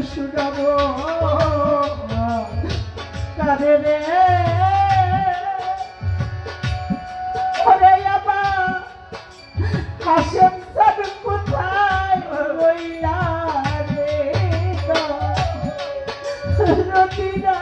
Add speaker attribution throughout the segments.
Speaker 1: শুনাবো কারে রে ওরে আমার হাসেম চাঁদ কোথায় রইলা রে রতিনা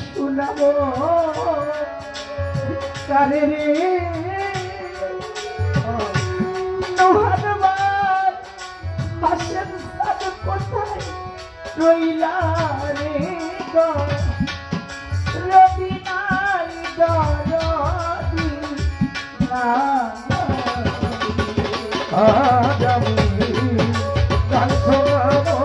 Speaker 1: শুনাবো কারে রে নোহানবার হাসেম চাঁদ কোথায় রইলা রে গো রবি নাই দরদি না আজ আমি গান শোনাবো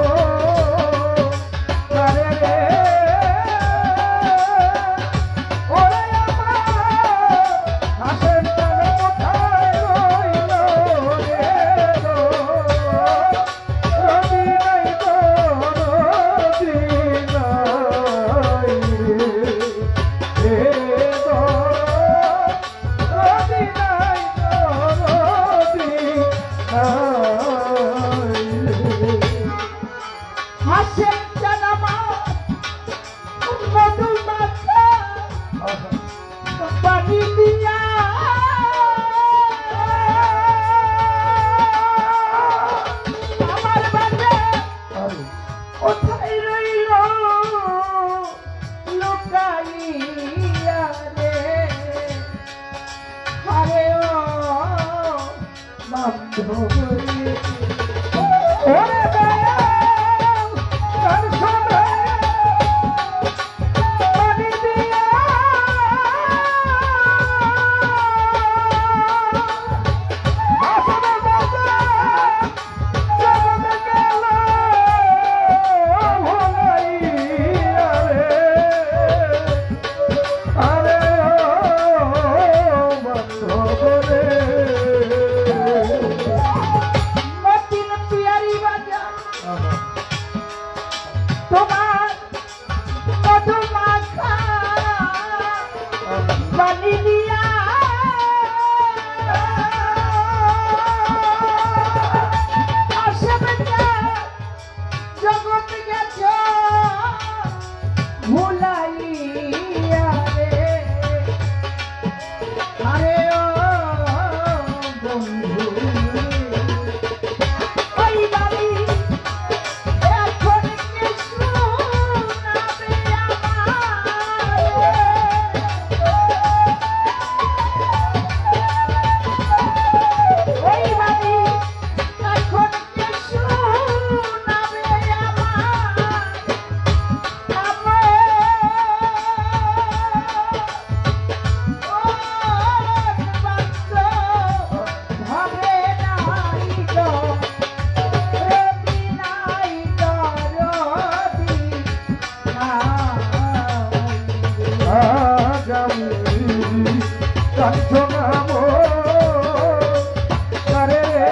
Speaker 1: কাঞ্চনা মোরে রে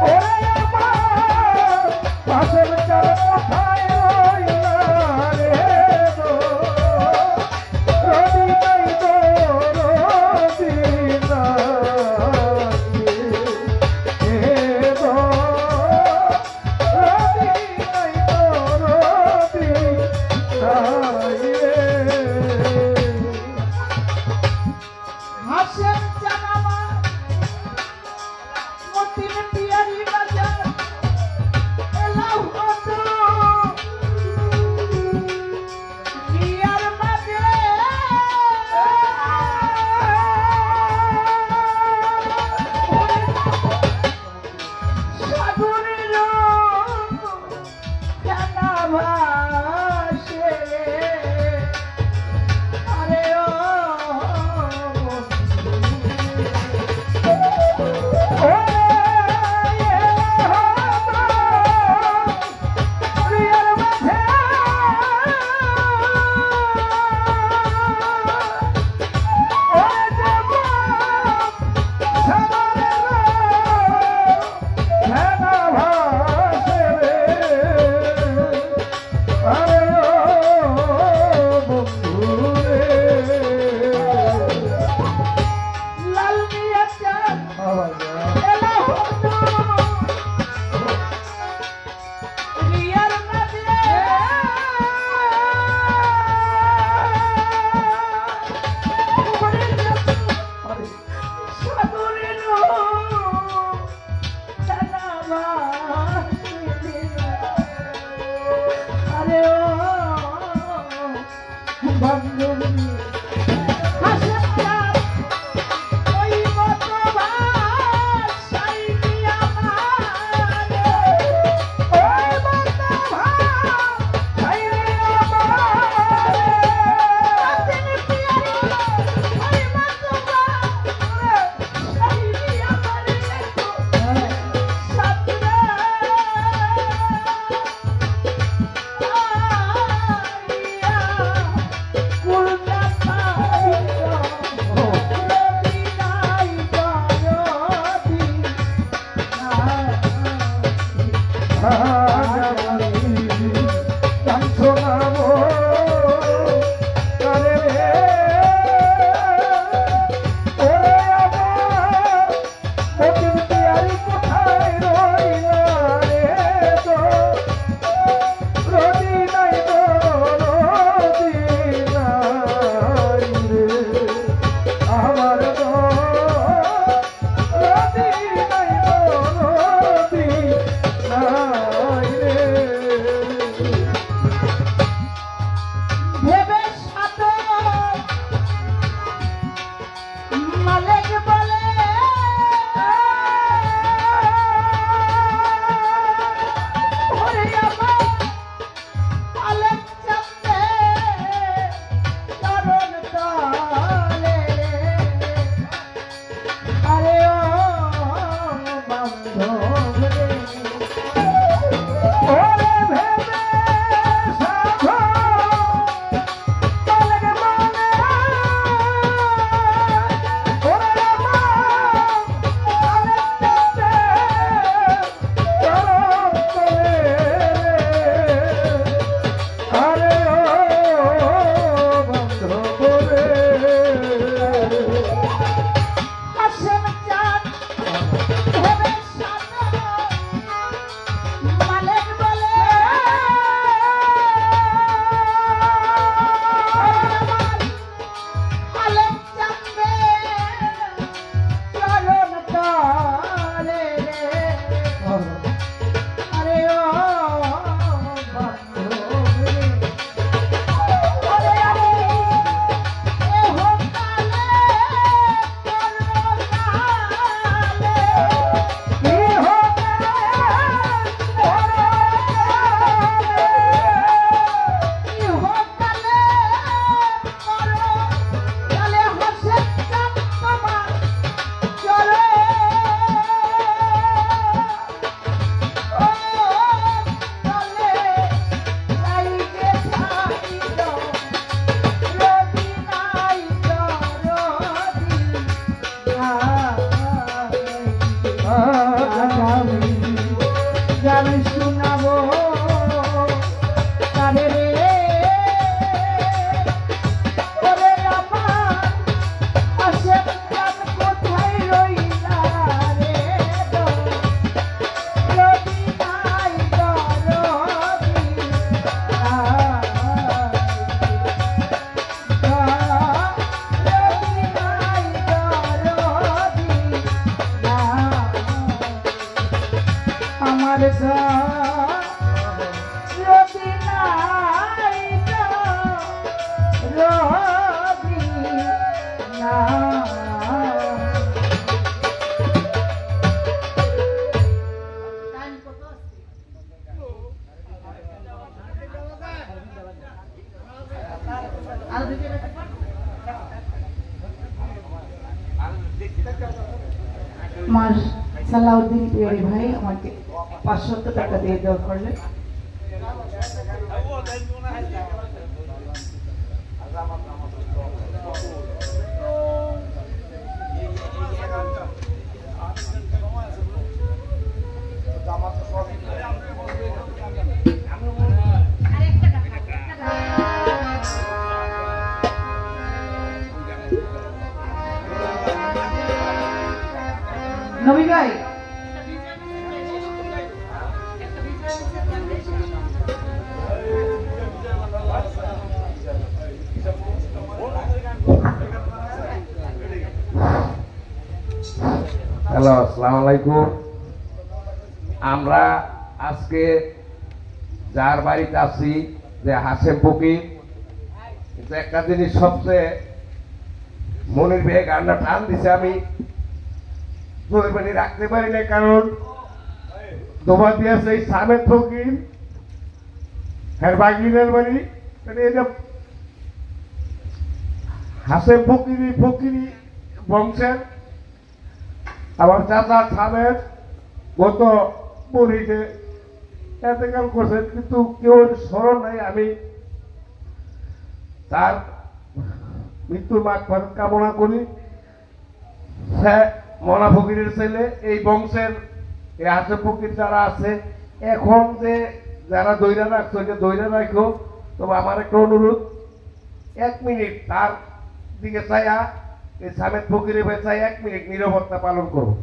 Speaker 1: ওরে আমার পাশের চার কোথায় রইলা রে গো রবি নাই গো রবি নাই গো রবি নাই গো রবি নাই
Speaker 2: আমার সালাউদ্দিন পিয়ারি ভাই আমাকে 500 টাকা দিয়ে দেওয়া করলে নবী ভাই
Speaker 3: হ্যালো, আসসালামু আলাইকুম। আমরা আজকে যার বাড়িতে আছি যে হাসেম ফকির, কিন্তু একটা জিনিস সবচেয়ে মনের বেয়ে গানটা টান দিছে, আমি জোর বাড়ি রাখতে পারি না, কারণ দোবা দিয়েছে এই সামেদ ফকির হ্যাঁ বাগিনের বাড়ি, মানে এই যে হাসেম ফকিরি বংশের আমার চাচা সামেদ গত পরিতে এতেকাল করছেন, কিন্তু কেউ স্মরণ নাই। আমি তার মৃত্যুর মাগফিরাত কামনা করি। সে মনা ফকিরের ছেলে, এই বংশের এই হাসেম ফকির যারা আছে এখন যে যারা দৈরা রাখছো যে দৈরা রাখো, তবে আমার একটা অনুরোধ, 1 মিনিট তার দিকে চাইয়া এই সামেদ ফকিরে চাই 1 মিনিট নীরবতা পালন করবো।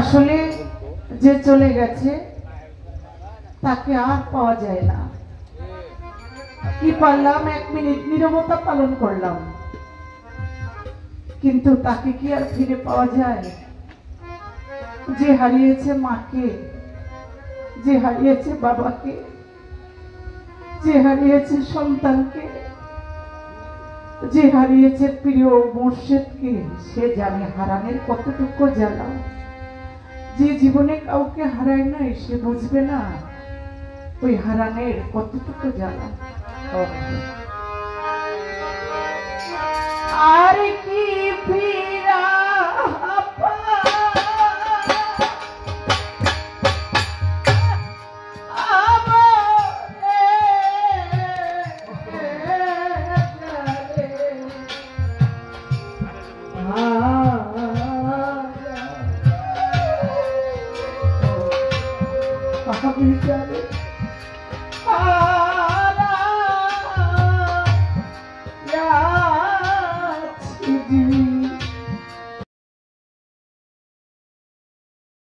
Speaker 2: আসলে যে চলে গেছে তাকে আর পাওয়া যায় না। কি পারলাম, 1 মিনিট নীরবতা পালন করলাম, কিন্তু তাকে কি আর ফিরে পাওয়া যায়? যে হারিয়েছে মাকে, যে হারিয়েছে বাবাকে, যে হারিয়েছে সন্তানকে, যে হারিয়েছে প্রিয় মুর্শিদকে, সে জানে হারানোর কতটুকু জ্বালা। যে জীবনে কাউকে হারায় নাই সে বুঝবে না ওই হারানোর কতটুকু জ্বালা। আর কি ফিরা